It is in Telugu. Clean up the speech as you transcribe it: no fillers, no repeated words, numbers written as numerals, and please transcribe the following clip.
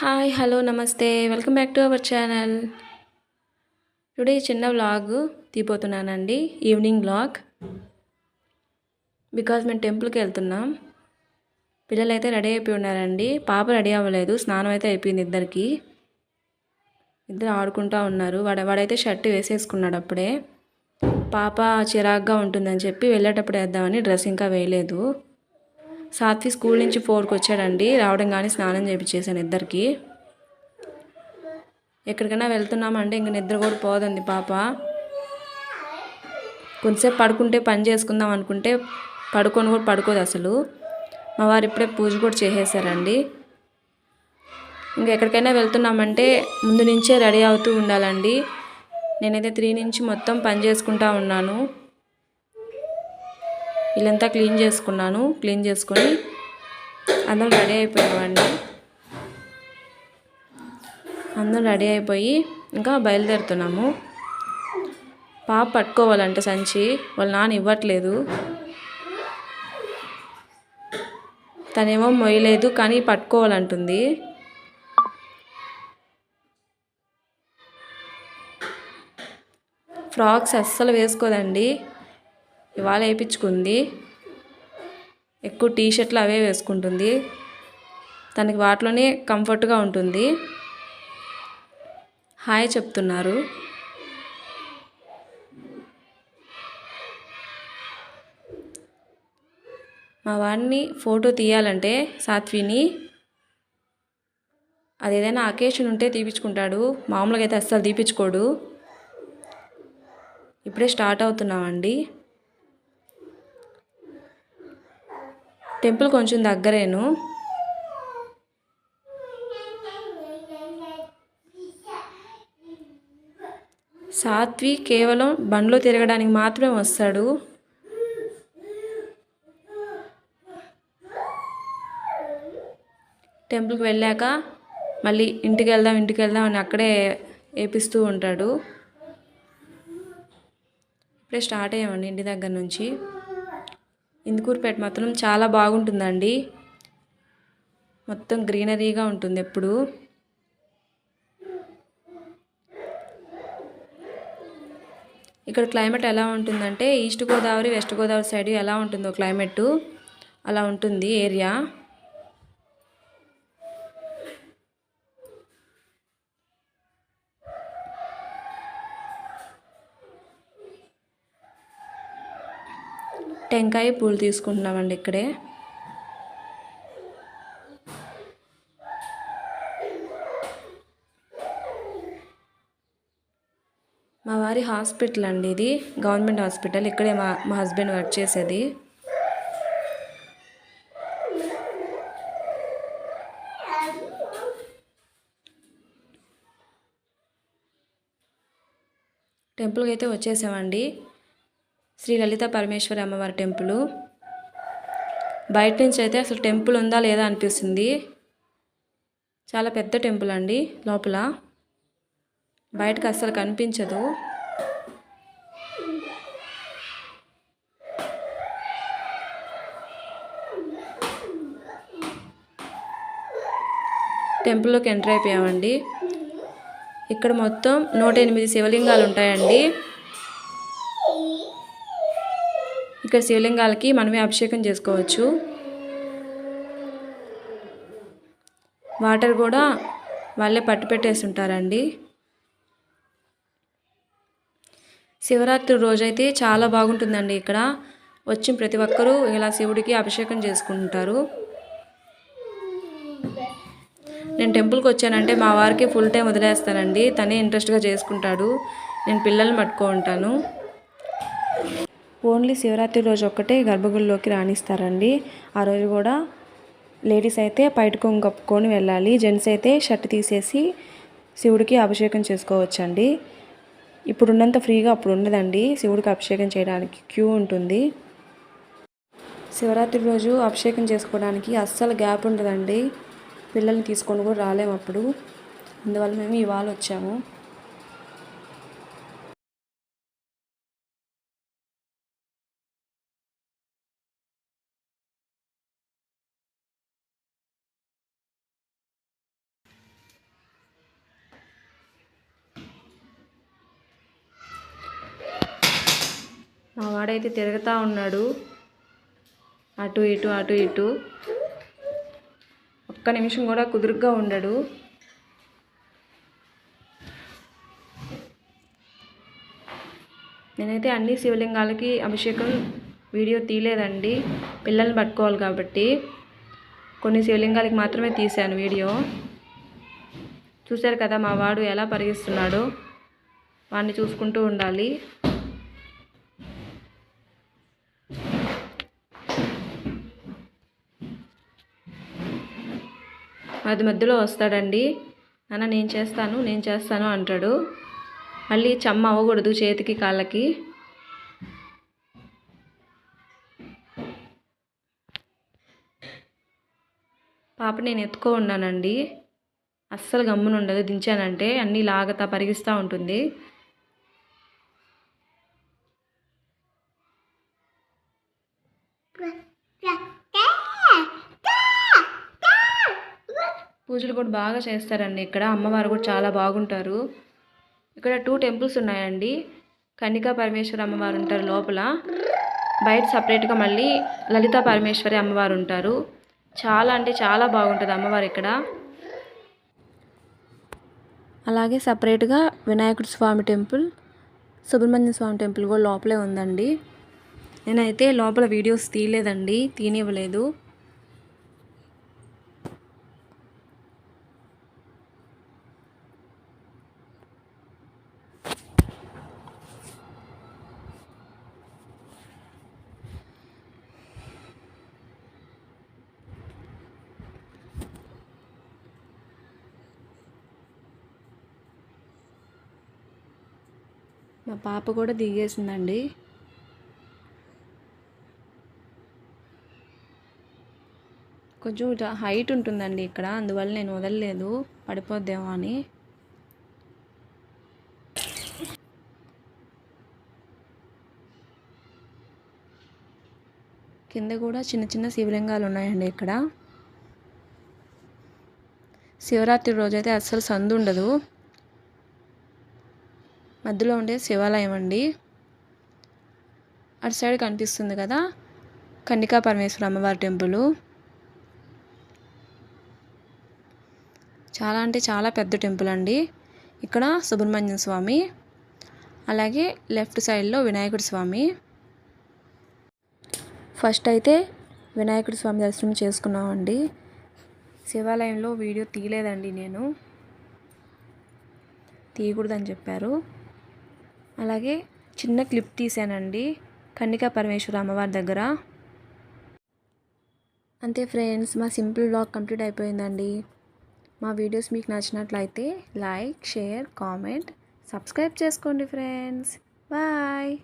హాయ్ హలో నమస్తే welcome back to our channel. Today చిన్న వ్లాగ్ తీపోతున్నానండి, ఈవినింగ్ వ్లాగ్. బికాజ్ మేము టెంపుల్కి వెళ్తున్నాం. పిల్లలు అయితే రెడీ అయిపోయి ఉన్నారండి. పాప రెడీ అవ్వలేదు, స్నానం అయితే అయిపోయింది. ఇద్దరు ఆడుకుంటూ ఉన్నారు. వాడైతే షర్ట్ వేసేసుకున్నాడు అప్పుడే. పాప చిరాగ్గా ఉంటుందని చెప్పి వెళ్ళేటప్పుడు వేద్దామని డ్రెస్ ఇంకా వేయలేదు. సాత్వి స్కూల్ నుంచి 4కి వచ్చాడండి. రావడం కానీ స్నానం చేయించేసాను ఇద్దరికి. ఎక్కడికైనా వెళ్తున్నామంటే ఇంక నిద్ర కూడా పోదండి పాప. కొంతసేపు పడుకుంటే పని చేసుకుందాం అనుకుంటే పడుకొని కూడా పడుకోదు అసలు. మా వారు ఇప్పుడే పూజ కూడా చేసేసారండి. ఇంకా ఎక్కడికైనా వెళ్తున్నామంటే ముందు నుంచే రెడీ అవుతూ ఉండాలండి. నేనైతే 3 నుంచి మొత్తం పని చేసుకుంటా ఉన్నాను. ఇల్లంతా క్లీన్ చేసుకున్నాను. క్లీన్ చేసుకొని అందరం రెడీ అయిపోయామండి. అందరం రెడీ అయిపోయి ఇంకా బయలుదేరుతున్నాము. పాప పట్టుకోవాలంటే సంచి, వాళ్ళ నాన్న ఇవ్వట్లేదు. తనేమో మొయ్యలేదు కానీ పట్టుకోవాలంటుంది. ఫ్రాక్స్ అస్సలు వేసుకోదండి. ఇవాళ వేయించుకుంది. ఎక్కువ టీషర్ట్లు అవే వేసుకుంటుంది. తనకి వాటిలోనే కంఫర్ట్గా ఉంటుంది. హాయ్ చెప్తున్నారు. మా వాడిని ఫోటో తీయాలంటే సాత్విని అది ఏదైనా అకేషన్ ఉంటే తీపించుకుంటాడు. మామూలుగా అయితే అస్సలు తీపించుకోడు. ఇప్పుడే స్టార్ట్ అవుతున్నామండి. టెంపుల్ కొంచెం దగ్గరేను. సాత్వి కేవలం బండ్లో తిరగడానికి మాత్రమే వస్తాడు. టెంపుల్కి వెళ్ళాక మళ్ళీ ఇంటికి వెళ్దాం అని అక్కడే వేపిస్తూ ఉంటాడు. ఇప్పుడే స్టార్ట్ అయ్యామండి ఇంటి దగ్గర నుంచి. ఇందుకూరుపేట మాత్రం చాలా బాగుంటుందండి. మొత్తం గ్రీనరీగా ఉంటుంది ఎప్పుడు. ఇక్కడ క్లైమేట్ ఎలా ఉంటుందంటే east Godavari west Godavari side ఎలా ఉంటుందో క్లైమేట్ అలా ఉంటుంది ఏరియా. టెంకాయ పూలు తీసుకుంటున్నామండి ఇక్కడే. మా వారి హాస్పిటల్ అండి ఇది, గవర్నమెంట్ హాస్పిటల్. ఇక్కడే మా హస్బెండ్ వర్క్ చేసేది. టెంపుల్కి అయితే వచ్చేసామండి. శ్రీ లలిత పరమేశ్వరి అమ్మవారి టెంపుల్. బయట నుంచి అయితే అసలు టెంపుల్ ఉందా లేదా అనిపిస్తుంది. చాలా పెద్ద టెంపుల్ అండి. లోపల బయటకు అస్సలు కనిపించదు. టెంపుల్లోకి ఎంటర్ అయిపోయామండి. ఇక్కడ మొత్తం 108 శివలింగాలు ఉంటాయండి. ఇక్కడ శివలింగాలకి మనమే అభిషేకం చేసుకోవచ్చు. వాటర్ కూడా వాళ్ళే పట్టు పెట్టేసి ఉంటారండి. శివరాత్రి రోజైతే చాలా బాగుంటుందండి. ఇక్కడ వచ్చి ప్రతి ఒక్కరూ ఇలా శివుడికి అభిషేకం చేసుకుంటారు. నేను టెంపుల్కి వచ్చానంటే మా వారికి ఫుల్ టైం వదిలేస్తానండి. తనే ఇంట్రెస్ట్గా చేసుకుంటాడు. నేను పిల్లల్ని పట్టుకో ఉంటాను. ఓన్లీ శివరాత్రి రోజు ఒక్కటే గర్భగుడిలోకి రాణిస్తారండి. ఆ రోజు కూడా లేడీస్ అయితే పైటకొంగు కప్పుకొని వెళ్ళాలి. జెంట్స్ అయితే షర్ట్ తీసేసి శివుడికి అభిషేకం చేసుకోవచ్చండి. ఇప్పుడు ఉన్నంత ఫ్రీగా అప్పుడు ఉండదండి. శివుడికి అభిషేకం చేయడానికి క్యూ ఉంటుంది. శివరాత్రి రోజు అభిషేకం చేసుకోవడానికి అస్సలు గ్యాప్ ఉండదండి. పిల్లల్ని తీసుకొని కూడా రాలేము అప్పుడు. అందువల్ల మేము ఇవాళ వచ్చాము. మా వాడైతే తిరుగుతూ ఉన్నాడు, అటు ఇటు అటు ఇటు. ఒక్క నిమిషం కూడా కుదురుగ్గా ఉండడు. నేనైతే అన్ని శివలింగాలకి అభిషేకం వీడియో తీయలేదండి, పిల్లల్ని పట్టుకోవాలి కాబట్టి. కొన్ని శివలింగాలకి మాత్రమే తీశాను వీడియో. చూశారు కదా మా వాడు ఎలా పరిగిస్తున్నాడో, వాడిని చూసుకుంటూ ఉండాలి. మధ్యలో వస్తాడండి, నాన్న నేను చేస్తాను అంటాడు. మళ్ళీ చెమ్మ అవ్వకూడదు చేతికి కాళ్ళకి. పాప నేను ఎత్తుకో ఉన్నానండి, అస్సలు గమ్మునుండదు. దించానంటే అన్నీ లాగతా పరిగిస్తూ ఉంటుంది. పూజలు కూడా బాగా చేస్తారండి ఇక్కడ. అమ్మవారు కూడా చాలా బాగుంటారు. ఇక్కడ 2 టెంపుల్స్ ఉన్నాయండి. కన్నికా పరమేశ్వరి అమ్మవారు ఉంటారు లోపల, బయట సపరేట్గా మళ్ళీ లలితా పరమేశ్వరి అమ్మవారు ఉంటారు. చాలా అంటే చాలా బాగుంటుంది అమ్మవారు ఇక్కడ. అలాగే సపరేట్గా వినాయకుడి స్వామి టెంపుల్, సుబ్రహ్మణ్య స్వామి టెంపుల్ కూడా లోపలే ఉందండి. నేనైతే లోపల వీడియోస్ తీయలేదండి, తీనివ్వలేదు. మా పాప కూడా దిగేసిందండి. కొంచెం హైట్ ఉంటుందండి ఇక్కడ, అందువల్ల నేను వదలలేదు, పడిపోద్దేమో అని. కింద కూడా చిన్న చిన్న శివలింగాలు ఉన్నాయండి ఇక్కడ. శివరాత్రి రోజైతే అస్సలు సందు ఉండదు. మధ్యలో ఉండే శివాలయం అండి. అటు సైడ్ కనిపిస్తుంది కదా కన్నికా పరమేశ్వరి అమ్మవారి టెంపుల్. చాలా అంటే చాలా పెద్ద టెంపుల్ అండి. ఇక్కడ సుబ్రహ్మణ్య స్వామి, అలాగే లెఫ్ట్ సైడ్లో వినాయకుడి స్వామి. ఫస్ట్ అయితే వినాయకుడి స్వామి దర్శనం చేసుకున్నామండి. శివాలయంలో వీడియో తీయలేదండి, నేను తీయకూడదని చెప్పారు. అలాగే చిన్న క్లిప్ తీసానండి కన్నికా పరమేశ్వరి అమ్మవారి దగ్గర. అంతే ఫ్రెండ్స్, మా సింపుల్ వ్లాగ్ కంప్లీట్ అయిపోయిందండి. మా వీడియోస్ మీకు నచ్చినట్లయితే లైక్, షేర్, కామెంట్, సబ్స్క్రైబ్ చేసుకోండి ఫ్రెండ్స్. బాయ్.